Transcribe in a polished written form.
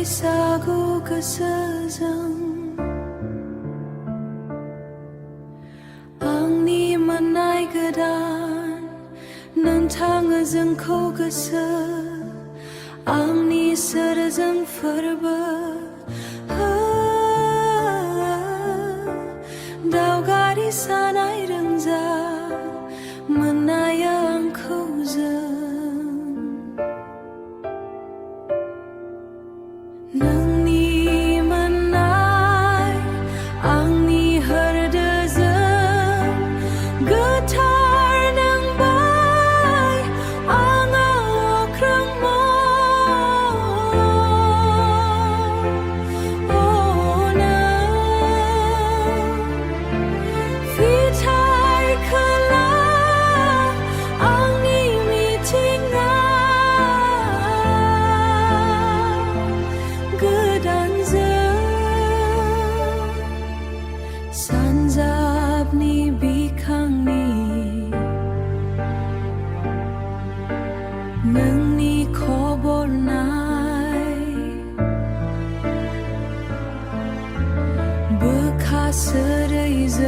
사고 그 세상 앙니 만나이 그단 넌 탕을 증코 그서 앙니 서르 증 퍼버 다우가리 사나이 릉자 만나야 않고 저 Nangni manai angni herdezem getar nang bai anga krang mo oh na vitai kala angni mitinga 산잡니 비캉니 능니 코볼나이 부카스르이즈